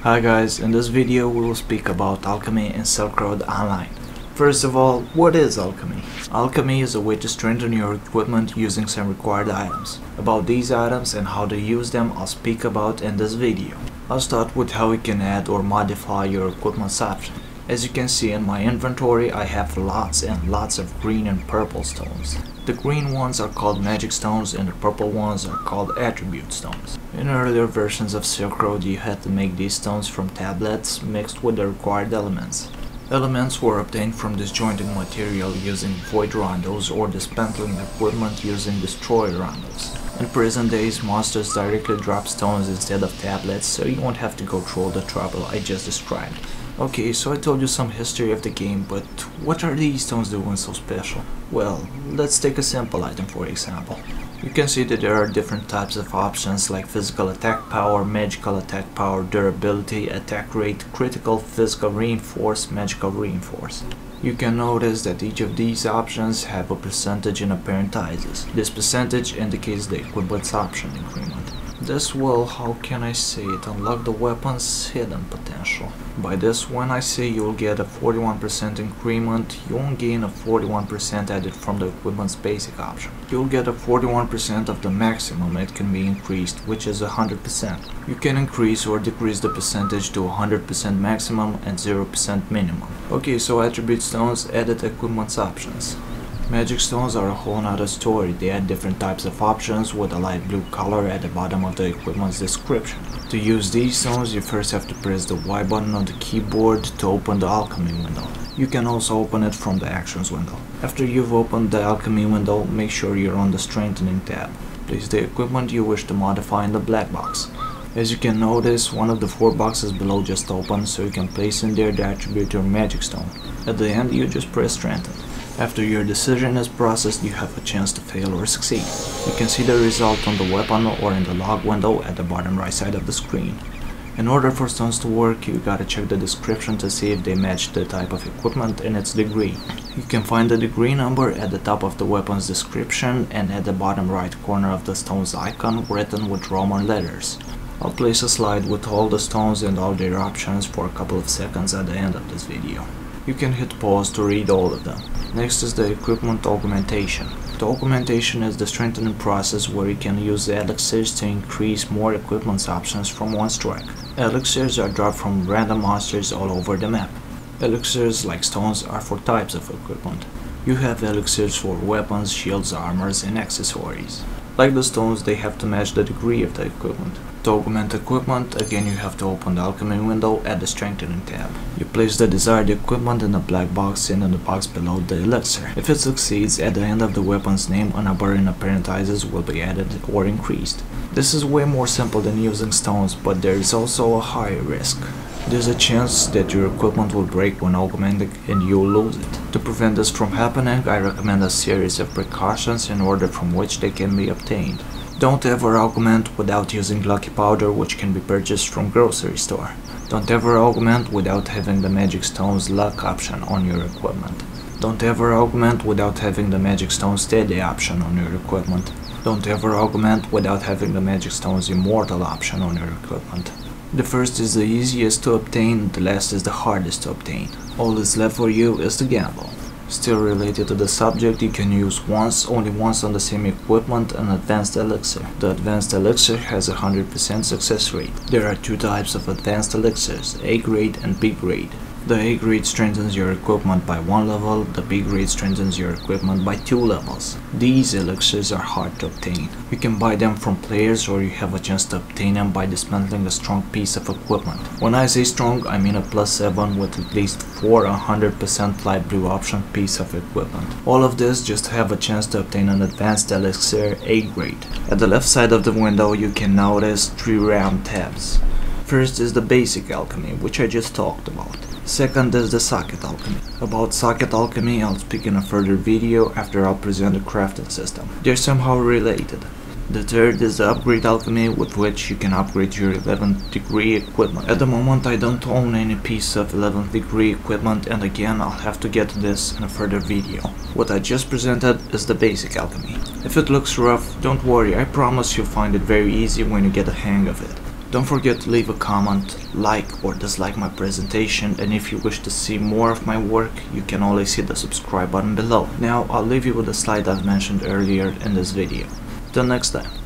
Hi guys, in this video we will speak about alchemy in Silkroad Online. First of all, what is alchemy? Alchemy is a way to strengthen your equipment using some required items. About these items and how to use them I'll speak about in this video. I'll start with how you can add or modify your equipment's option. As you can see in my inventory I have lots and lots of green and purple stones. The green ones are called magic stones and the purple ones are called attribute stones. In earlier versions of Silkroad you had to make these stones from tablets mixed with the required elements. Elements were obtained from disjointed material using void rondos or dismantling equipment using destroy rondos. In present days monsters directly drop stones instead of tablets, so you won't have to go through all the trouble I just described. Okay, so I told you some history of the game, but what are these stones doing so special? Well, let's take a simple item for example. You can see that there are different types of options like physical attack power, magical attack power, durability, attack rate, critical, physical reinforce, magical reinforce. You can notice that each of these options have a percentage in parentheses. This percentage indicates the equipment's option increment. This will, how can I say it, unlock the weapon's hidden potential. By this, when I say you'll get a 41% increment, you won't gain a 41% added from the equipment's basic option. You'll get a 41% of the maximum it can be increased, which is 100%. You can increase or decrease the percentage to 100% maximum and 0% minimum. Okay, so attribute stones added equipment's options. Magic stones are a whole nother story. They add different types of options with a light blue color at the bottom of the equipment's description. To use these stones you first have to press the Y button on the keyboard to open the alchemy window. You can also open it from the actions window. After you've opened the alchemy window, make sure you're on the strengthening tab. Place the equipment you wish to modify in the black box. As you can notice, one of the 4 boxes below just opened, so you can place in there the attribute or magic stone. At the end you just press strengthen. After your decision is processed, you have a chance to fail or succeed. You can see the result on the weapon or in the log window at the bottom right side of the screen. In order for stones to work, you gotta check the description to see if they match the type of equipment and its degree. You can find the degree number at the top of the weapon's description and at the bottom right corner of the stone's icon written with Roman letters. I'll place a slide with all the stones and all their options for a couple of seconds at the end of this video. You can hit pause to read all of them. Next is the equipment augmentation. The augmentation is the strengthening process where you can use elixirs to increase more equipment options from one strike. Elixirs are dropped from random monsters all over the map. Elixirs, like stones, are for types of equipment. You have elixirs for weapons, shields, armors, and accessories. Like the stones, they have to match the degree of the equipment. To augment equipment, again you have to open the alchemy window at the strengthening tab. You place the desired equipment in the black box and in the box below the elixir. If it succeeds, at the end of the weapon's name a number in parentheses will be added or increased. This is way more simple than using stones, but there is also a higher risk. There's a chance that your equipment will break when augmenting and you'll lose it. To prevent this from happening, I recommend a series of precautions in order from which they can be obtained. Don't ever augment without using lucky powder, which can be purchased from grocery store. Don't ever augment without having the magic stone's luck option on your equipment. Don't ever augment without having the magic stone's steady option on your equipment. Don't ever augment without having the magic stone's immortal option on your equipment. The first is the easiest to obtain, the last is the hardest to obtain. All that's left for you is to gamble. Still related to the subject, you can use only once on the same equipment an advanced elixir. The advanced elixir has a 100% success rate. There are 2 types of advanced elixirs, A grade and B grade. The A grade strengthens your equipment by 1 level, the B grade strengthens your equipment by 2 levels. These elixirs are hard to obtain. You can buy them from players or you have a chance to obtain them by dismantling a strong piece of equipment. When I say strong, I mean a +7 with at least 4 100% light blue option piece of equipment. All of this just to have a chance to obtain an advanced elixir A grade. At the left side of the window you can notice 3 round tabs. First is the basic alchemy, which I just talked about. Second is the socket alchemy. About socket alchemy I'll speak in a further video after I'll present the crafting system. They're somehow related. The third is the upgrade alchemy, with which you can upgrade your 11th degree equipment. At the moment I don't own any piece of 11th degree equipment, and again I'll have to get to this in a further video. What I just presented is the basic alchemy. If it looks rough, don't worry, I promise you'll find it very easy when you get the hang of it. Don't forget to leave a comment, like or dislike my presentation, and if you wish to see more of my work, you can always hit the subscribe button below. Now I'll leave you with the slide I've mentioned earlier in this video. Till next time.